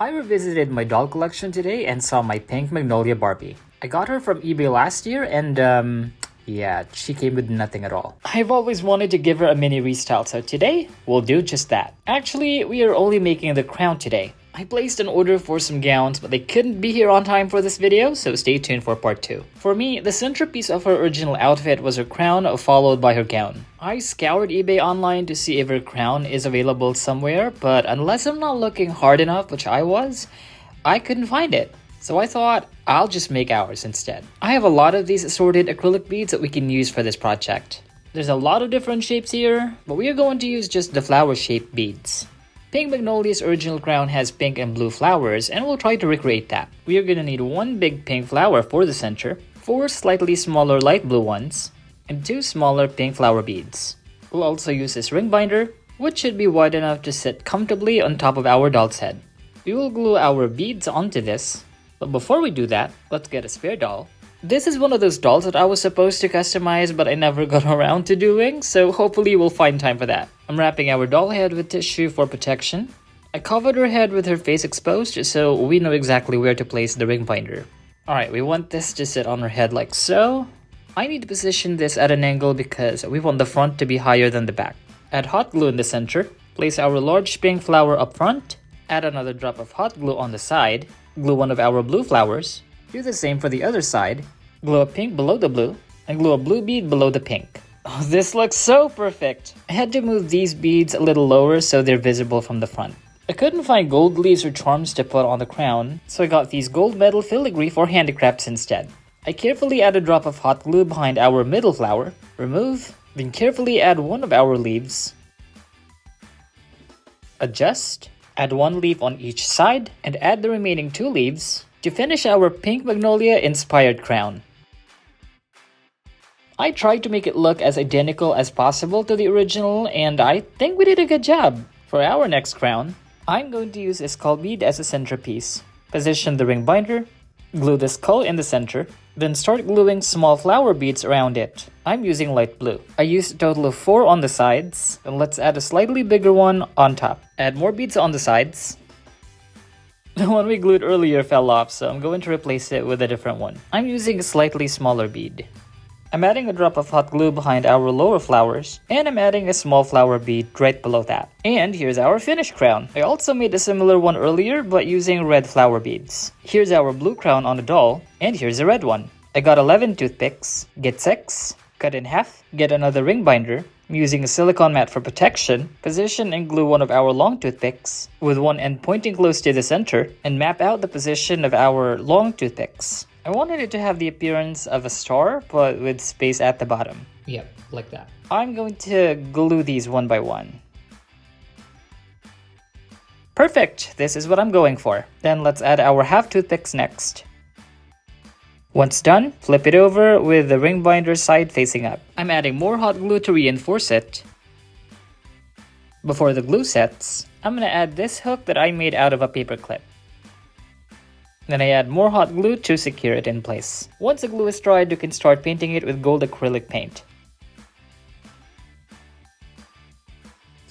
I revisited my doll collection today and saw my Pink Magnolia Barbie. I got her from eBay last year and yeah, she came with nothing at all. I've always wanted to give her a mini restyle, so today we'll do just that. Actually, we are only making the crown today. I placed an order for some gowns, but they couldn't be here on time for this video, so stay tuned for part 2. For me, the centerpiece of her original outfit was her crown, followed by her gown. I scoured eBay online to see if her crown is available somewhere, but unless I'm not looking hard enough, which I was, I couldn't find it. So I thought, I'll just make ours instead. I have a lot of these assorted acrylic beads that we can use for this project. There's a lot of different shapes here, but we are going to use just the flower-shaped beads. Pink Magnolia's original crown has pink and blue flowers, and we'll try to recreate that. We are gonna need one big pink flower for the center, 4 slightly smaller light blue ones, and 2 smaller pink flower beads. We'll also use this ring binder, which should be wide enough to sit comfortably on top of our doll's head. We will glue our beads onto this, but before we do that, let's get a spare doll. This is one of those dolls that I was supposed to customize but I never got around to doing, so hopefully we'll find time for that. I'm wrapping our doll head with tissue for protection. I covered her head with her face exposed so we know exactly where to place the ring binder. Alright, we want this to sit on her head like so. I need to position this at an angle because we want the front to be higher than the back. Add hot glue in the center. Place our large pink flower up front. Add another drop of hot glue on the side. Glue one of our blue flowers. Do the same for the other side. Glue a pink below the blue, and glue a blue bead below the pink. Oh, this looks so perfect! I had to move these beads a little lower so they're visible from the front. I couldn't find gold leaves or charms to put on the crown, so I got these gold metal filigree for handicrafts instead. I carefully add a drop of hot glue behind our middle flower, remove, then carefully add one of our leaves, adjust, add 1 leaf on each side, and add the remaining 2 leaves to finish our Pink Magnolia inspired crown. I tried to make it look as identical as possible to the original, and I think we did a good job. For our next crown, I'm going to use a skull bead as a centerpiece. Position the ring binder, glue the skull in the center, then start gluing small flower beads around it. I'm using light blue. I used a total of 4 on the sides, and let's add a slightly bigger one on top. Add more beads on the sides. The one we glued earlier fell off, so I'm going to replace it with a different one. I'm using a slightly smaller bead. I'm adding a drop of hot glue behind our lower flowers, and I'm adding a small flower bead right below that. And here's our finished crown. I also made a similar one earlier, but using red flower beads. Here's our blue crown on a doll, and here's a red one. I got 11 toothpicks, get 6, cut in half, get another ring binder. I'm using a silicone mat for protection, position and glue one of our long toothpicks, with one end pointing close to the center, and map out the position of our long toothpicks. I wanted it to have the appearance of a star, but with space at the bottom. Yep, like that. I'm going to glue these one by one. Perfect! This is what I'm going for. Then let's add our half toothpicks next. Once done, flip it over with the ring binder side facing up. I'm adding more hot glue to reinforce it. Before the glue sets, I'm gonna add this hook that I made out of a paper clip. Then I add more hot glue to secure it in place. Once the glue is dried, you can start painting it with gold acrylic paint.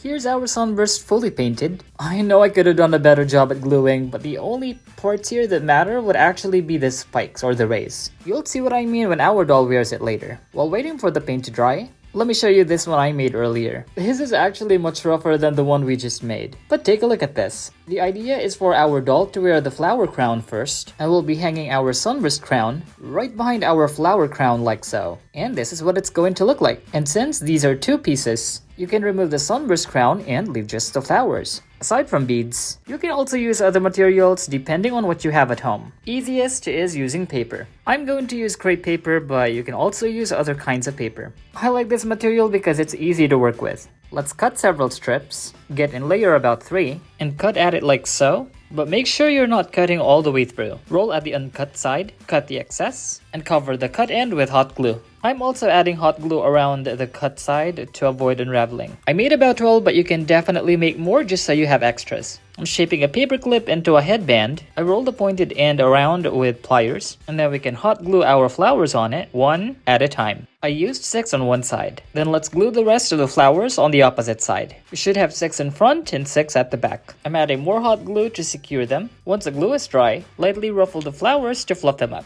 Here's our sunburst fully painted. I know I could have done a better job at gluing, but the only parts here that matter would actually be the spikes or the rays. You'll see what I mean when our doll wears it later. While waiting for the paint to dry, let me show you this one I made earlier. This is actually much rougher than the one we just made. But take a look at this. The idea is for our doll to wear the flower crown first, and we'll be hanging our sunburst crown right behind our flower crown like so. And this is what it's going to look like. And since these are 2 pieces, you can remove the sunburst crown and leave just the flowers. Aside from beads, you can also use other materials depending on what you have at home. Easiest is using paper. I'm going to use crepe paper, but you can also use other kinds of paper. I like this material because it's easy to work with. Let's cut several strips, get in layer about 3, and cut at it like so. But make sure you're not cutting all the way through. Roll at the uncut side, cut the excess, and cover the cut end with hot glue. I'm also adding hot glue around the cut side to avoid unraveling. I made about 12, but you can definitely make more just so you have extras. I'm shaping a paper clip into a headband. I roll the pointed end around with pliers, and then we can hot glue our flowers on it, one at a time. I used 6 on one side. Then let's glue the rest of the flowers on the opposite side. We should have 6 in front and 6 at the back. I'm adding more hot glue to secure them. Once the glue is dry, lightly ruffle the flowers to fluff them up.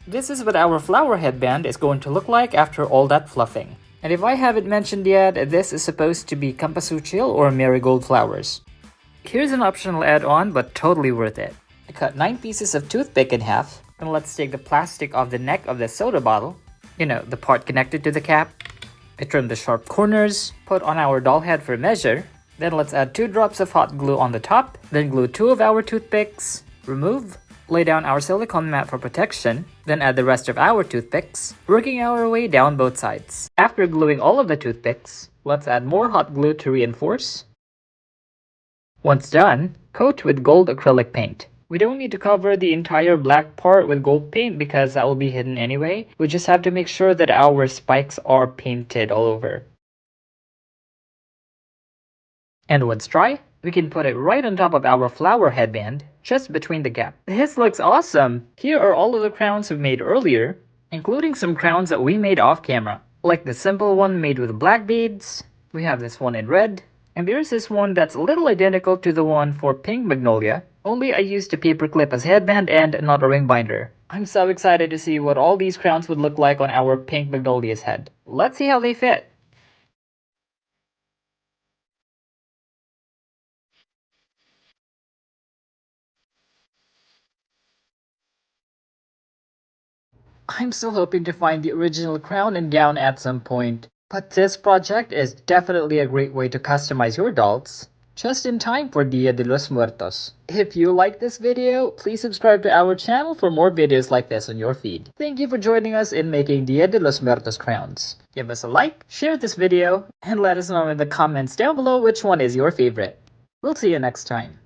This is what our flower headband is going to look like after all that fluffing. And if I haven't mentioned yet, this is supposed to be cempasúchil or marigold flowers. Here's an optional add-on, but totally worth it. I cut 9 pieces of toothpick in half. And let's take the plastic off the neck of the soda bottle. You know, the part connected to the cap. I trim the sharp corners, put on our doll head for measure. Then let's add 2 drops of hot glue on the top. Then glue 2 of our toothpicks. Remove. Lay down our silicone mat for protection, then add the rest of our toothpicks, working our way down both sides. After gluing all of the toothpicks, let's add more hot glue to reinforce. Once done, coat with gold acrylic paint. We don't need to cover the entire black part with gold paint because that will be hidden anyway. We just have to make sure that our spikes are painted all over. And once dry, we can put it right on top of our flower headband, just between the gap. This looks awesome! Here are all of the crowns we made earlier, including some crowns that we made off camera. Like the simple one made with black beads, we have this one in red, and there's this one that's a little identical to the one for Pink Magnolia, only I used a paper clip as headband and not a ring binder. I'm so excited to see what all these crowns would look like on our Pink Magnolia's head. Let's see how they fit! I'm still hoping to find the original crown and gown at some point, but this project is definitely a great way to customize your dolls, just in time for Dia de los Muertos. If you like this video, please subscribe to our channel for more videos like this on your feed. Thank you for joining us in making Dia de los Muertos crowns. Give us a like, share this video, and let us know in the comments down below which one is your favorite. We'll see you next time.